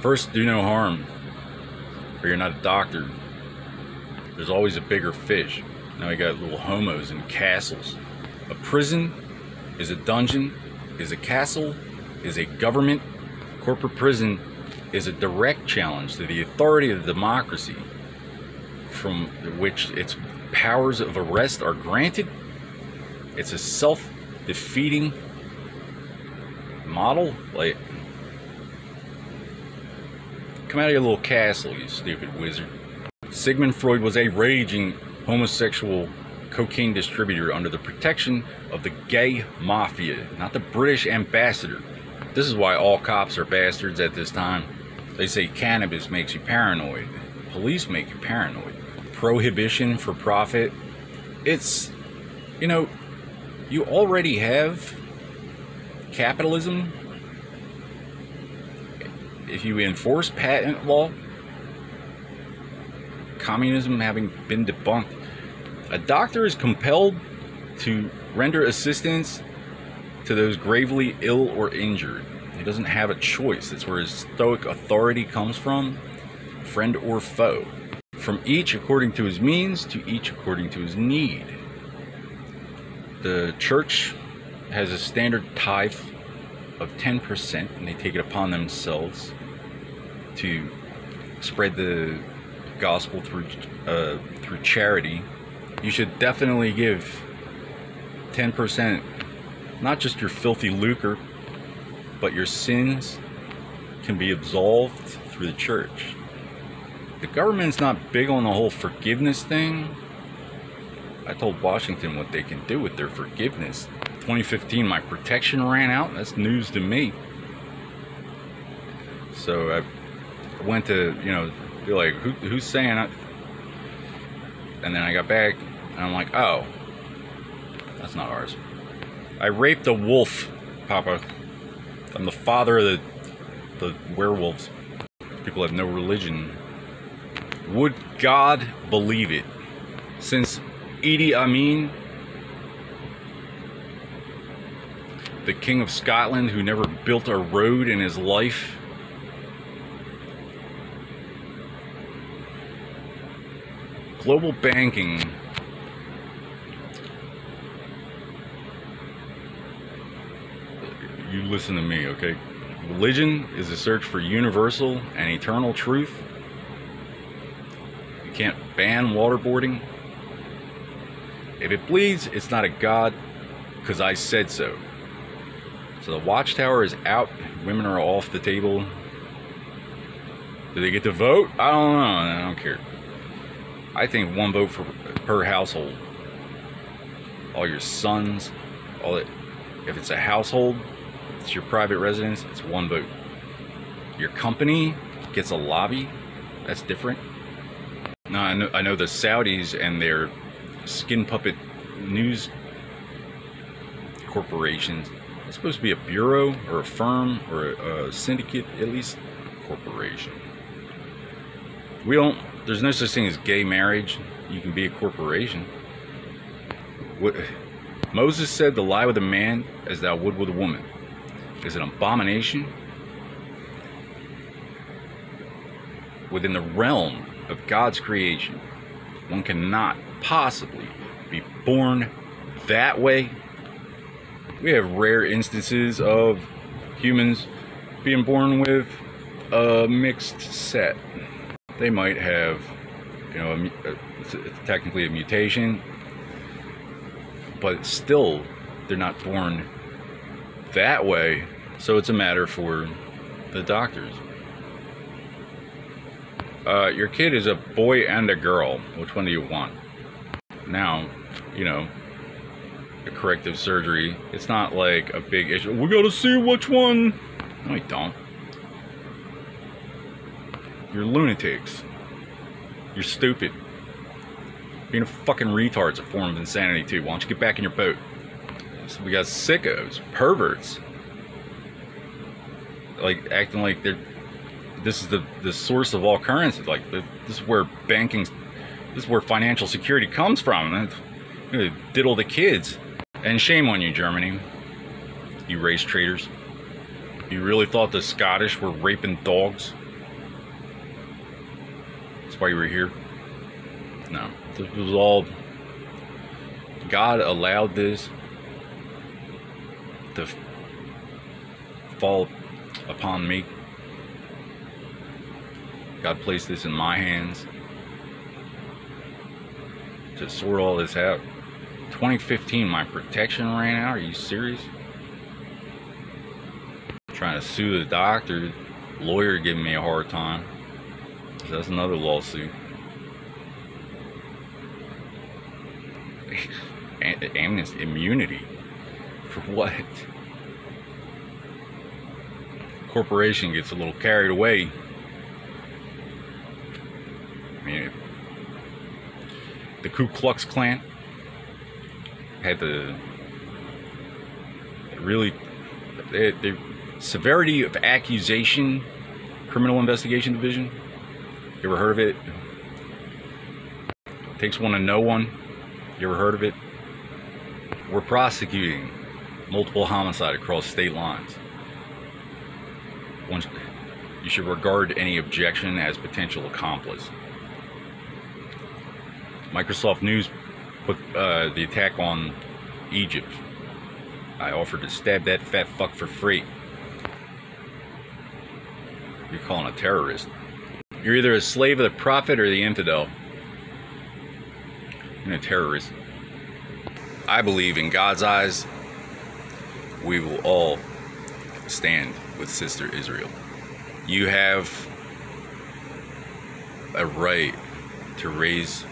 First, do no harm, or you're not a doctor. There's always a bigger fish. Now we got little homos in castles. A prison is a dungeon, is a castle, is a government. Corporate prison is a direct challenge to the authority of the democracy, from which its powers of arrest are granted. It's a self-defeating model. Like, come out of your little castle, you stupid wizard. Sigmund Freud was a raging homosexual cocaine distributor under the protection of the gay mafia, not the British ambassador. This is why all cops are bastards at this time. They say cannabis makes you paranoid. Police make you paranoid. Prohibition for profit. It's, you know, you already have capitalism. If you enforce patent law, communism having been debunked, a doctor is compelled to render assistance to those gravely ill or injured. He doesn't have a choice. That's where his stoic authority comes from, friend or foe. From each according to his means, to each according to his need. The church has a standard tithe of 10%, and they take it upon themselves to spread the gospel through charity. You should definitely give 10%, not just your filthy lucre, but your sins can be absolved through the church. The government's not big on the whole forgiveness thing. I told Washington what they can do with their forgiveness. 2015, my protection ran out. That's news to me. So I went to, be like, who's saying it? And then I got back, and I'm like, oh, that's not ours. I raped a wolf, Papa. I'm the father of the werewolves. People have no religion. Would God believe it? Since Idi Amin, the King of Scotland, who never built a road in his life, global banking you listen to me, okay? Religion is a search for universal and eternal truth. You can't ban waterboarding. If it bleeds, it's not a god, because I said so. So the watchtower is out. Women are off the table. Do they get to vote? I don't know. I don't care. I think one vote per household. All your sons, all that. If it's a household, it's your private residence, it's one vote. Your company gets a lobby. That's different. Now I know the Saudis and their skin puppet news corporations. It's supposed to be a bureau or a firm or a syndicate, at least corporation. There's no such thing as gay marriage. You can be a corporation. Moses said, "To lie with a man as thou would with a woman is an abomination." Within the realm of God's creation, one cannot possibly be born that way. We have rare instances of humans being born with a mixed set. They might have, it's technically a mutation, but still, they're not born that way. So it's a matter for the doctors. Your kid is a boy and a girl. Which one do you want? Now, a corrective surgery, it's not like a big issue. We gotta see which one. No, we don't. You're lunatics. You're stupid. Being a fucking retard's a form of insanity too. Why don't you get back in your boat? So we got sickos, perverts, like acting like this is the source of all currency. Like this is where banking, this is where financial security comes from. Diddle the kids. And shame on you, Germany, you race traitors. You really thought the Scottish were raping dogs? why you were here? No. This was all... God allowed this to fall upon me. God placed this in my hands to sort all this out. 2015, my protection ran out. Are you serious? Trying to sue the doctor, lawyer giving me a hard time. So that's another lawsuit. Amnesty, immunity for what? Corporation gets a little carried away. I mean, the Ku Klux Klan had the severity of accusation criminal investigation division. You ever heard of it? Takes one to know one. You ever heard of it? We're prosecuting multiple homicide across state lines. You should regard any objection as potential accomplice. Microsoft News put the attack on Egypt. I offered to stab that fat fuck for free. You're calling a terrorist. You're either a slave of the prophet or the infidel. You're a terrorist. I believe in God's eyes, we will all stand with Sister Israel. You have a right to raise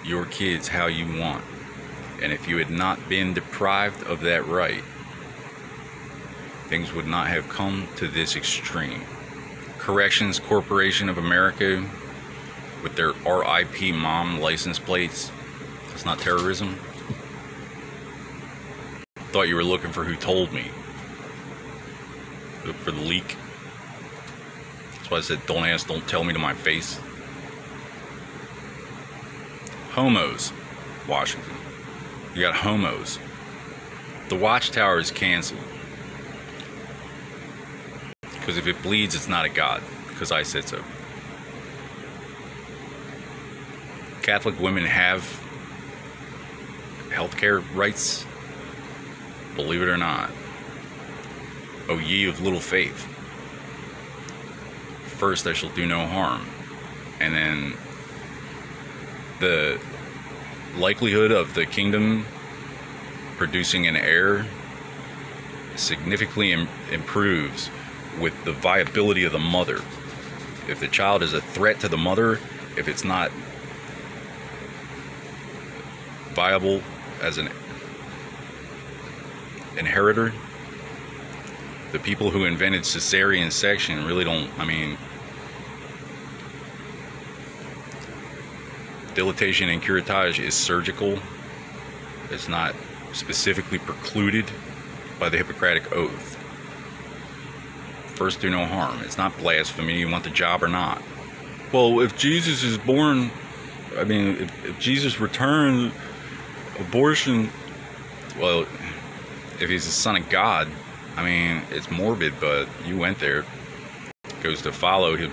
your kids how you want. And if you had not been deprived of that right, things would not have come to this extreme. Corrections Corporation of America with their RIP mom license plates, it's not terrorism. Thought you were looking for who told me. Look for the leak. That's why I said don't ask, don't tell me to my face. Homos, Washington. You got homos. The Watchtower is canceled. Because if it bleeds, it's not a god. Because I said so. Catholic women have healthcare rights. Believe it or not. O ye of little faith. First I shall do no harm. And then the likelihood of the kingdom producing an heir significantly improves with the viability of the mother. If the child is a threat to the mother, if it's not viable as an inheritor, the people who invented cesarean section really don't, I mean, dilatation and curettage is surgical. It's not specifically precluded by the Hippocratic Oath. First, do no harm. It's not blasphemy. You want the job or not? Well, if Jesus is born, I mean, if Jesus returns, abortion, well, if he's the son of God, I mean, it's morbid, but you went there. It goes to follow, he'll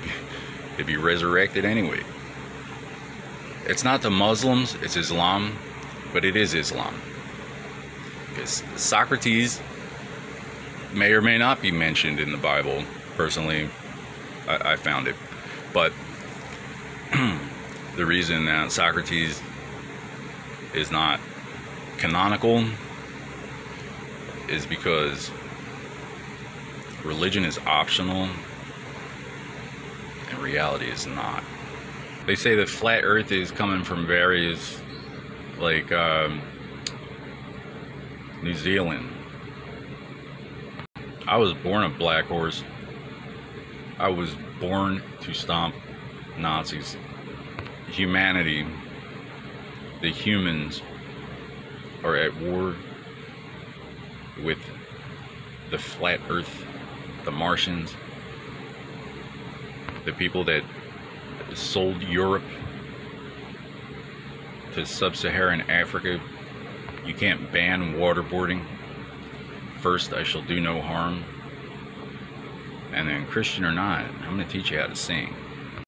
be resurrected anyway. It's not the Muslims, it's Islam, but it is Islam. Because Socrates may or may not be mentioned in the Bible. Personally, I found it. But the reason that Socrates is not canonical is because religion is optional and reality is not. They say that flat earth is coming from various, like New Zealand. I was born a black horse. I was born to stomp Nazis. Humanity, the humans, are at war with the flat earth, the Martians, the people that sold Europe to sub-Saharan Africa. You can't ban waterboarding. First, I shall do no harm. And then, Christian or not, I'm going to teach you how to sing.